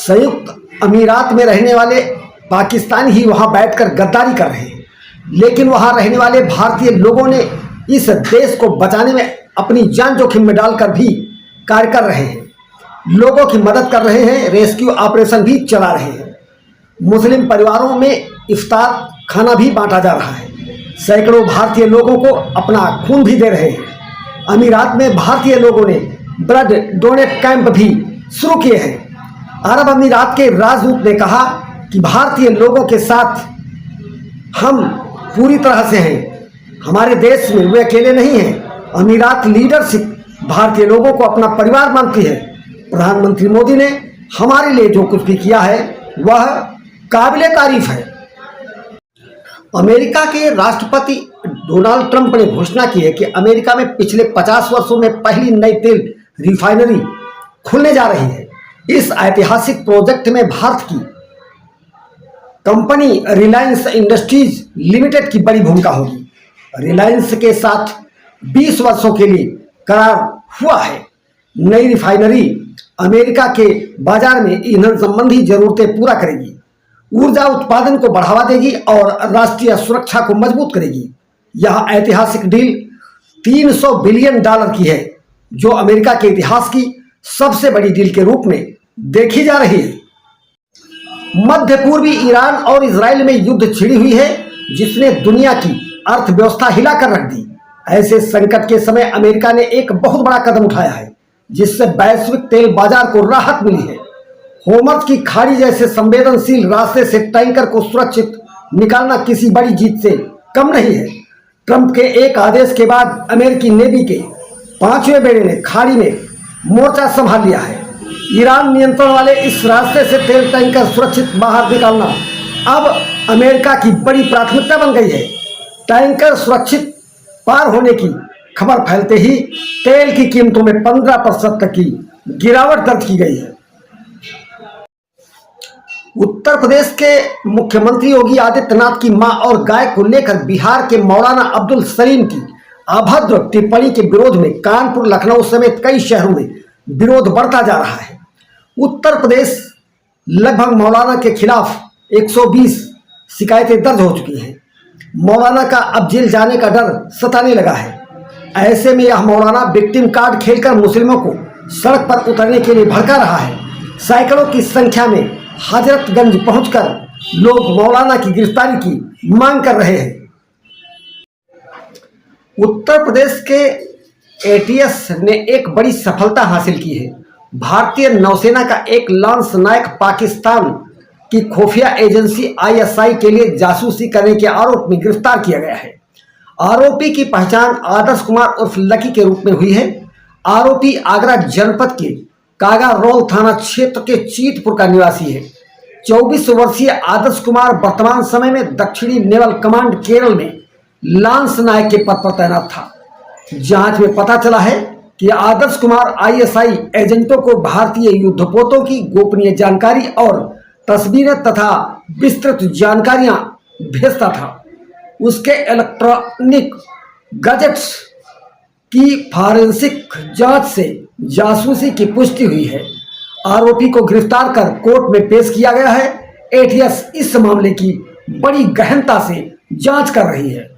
संयुक्त अमीरात में रहने वाले पाकिस्तानी ही वहां बैठकर गद्दारी कर रहे हैं, लेकिन वहां रहने वाले भारतीय लोगों ने इस देश को बचाने में अपनी जान जोखिम में डालकर भी कार्य कर रहे हैं, लोगों की मदद कर रहे हैं, रेस्क्यू ऑपरेशन भी चला रहे हैं। मुस्लिम परिवारों में इफ्तार खाना भी बांटा जा रहा है। सैकड़ों भारतीय लोगों को अपना खून भी दे रहे हैं। अमीरात में भारतीय लोगों ने ब्लड डोनेट कैंप भी शुरू किए हैं। अरब अमीरात के राजदूत ने कहा कि भारतीय लोगों के साथ हम पूरी तरह से हैं। हमारे देश में वे अकेले नहीं हैं। अमीरात लीडरशिप भारतीय लोगों को अपना परिवार मानती है। प्रधानमंत्री मोदी ने हमारे लिए जो कुछ भी किया है वह काबिले तारीफ है। अमेरिका के राष्ट्रपति डोनाल्ड ट्रंप ने घोषणा की है कि अमेरिका में पिछले 50 वर्षों में पहली नई तेल रिफाइनरी खुलने जा रही है। इस ऐतिहासिक प्रोजेक्ट में भारत की कंपनी रिलायंस इंडस्ट्रीज लिमिटेड की बड़ी भूमिका होगी। रिलायंस के साथ 20 वर्षों के लिए करार हुआ है। नई रिफाइनरी अमेरिका के बाजार में ईंधन संबंधी जरूरतें पूरा करेगी, ऊर्जा उत्पादन को बढ़ावा देगी और राष्ट्रीय सुरक्षा को मजबूत करेगी। यह ऐतिहासिक डील $300 बिलियन की है, जो अमेरिका के इतिहास की सबसे बड़ी डील के रूप में देखी जा रही है। मध्य पूर्वी ईरान और इजराइल में युद्ध छिड़ी हुई है, जिसने दुनिया की अर्थव्यवस्था हिलाकर रख दी। ऐसे संकट के समय अमेरिका ने एक बहुत बड़ा कदम उठाया है, जिससे वैश्विक तेल बाजार को राहत मिली है। होर्मुज़ की खाड़ी जैसे संवेदनशील रास्ते से टैंकर को सुरक्षित निकालना किसी बड़ी जीत से कम नहीं है। ट्रंप के एक आदेश के बाद अमेरिकी नेवी के 5वें बेड़े ने खाड़ी में मोर्चा संभाल लिया है। ईरान नियंत्रण वाले इस रास्ते से तेल टैंकर सुरक्षित बाहर निकालना अब अमेरिका की बड़ी प्राथमिकता बन गई है। टैंकर सुरक्षित पार होने की खबर फैलते ही तेल की कीमतों में 15% तक की गिरावट दर्ज की गई है। उत्तर प्रदेश के मुख्यमंत्री योगी आदित्यनाथ की मां और गाय को लेकर बिहार के मौलाना अब्दुल सलीम की अभद्र टिप्पणी के विरोध में कानपुर, लखनऊ समेत कई शहरों में विरोध बढ़ता जा रहा है। उत्तर प्रदेश लगभग मौलाना के खिलाफ 120 शिकायतें दर्ज हो चुकी हैं। मौलाना का अब जेल जाने का डर सताने लगा है। ऐसे में यह मौलाना विक्टिम कार्ड खेलकर मुस्लिमों को सड़क पर उतरने के लिए भड़का रहा है। सैकड़ों की संख्या में हजरतगंज पहुंचकर लोग मौलाना की गिरफ्तारी की मांग कर रहे हैं। उत्तर प्रदेश के एटीएस ने एक बड़ी सफलता हासिल की है। भारतीय नौसेना का एक लांस नायक पाकिस्तान की खुफिया एजेंसी आईएसआई के लिए जासूसी करने के आरोप में गिरफ्तार किया गया है। आरोपी की पहचान आदर्श कुमार उर्फ लकी के रूप में हुई है। आरोपी आगरा जनपद के कागा रोल थाना क्षेत्र के चीतपुर का निवासी है। 24 वर्षीय आदर्श कुमार वर्तमान समय में दक्षिणी नेवल कमांड केरल में लांस नायक के पद पर तैनात था। जांच में पता चला है कि आदर्श कुमार आईएसआई एजेंटों को भारतीय युद्धपोतों की गोपनीय जानकारी और तस्वीरें तथा विस्तृत जानकारियां भेजता था। उसके इलेक्ट्रॉनिक गैजेट्स की फॉरेंसिक जांच से जासूसी की पुष्टि हुई है। आरोपी को गिरफ्तार कर कोर्ट में पेश किया गया है। एटीएस इस मामले की बड़ी गहनता से जांच कर रही है।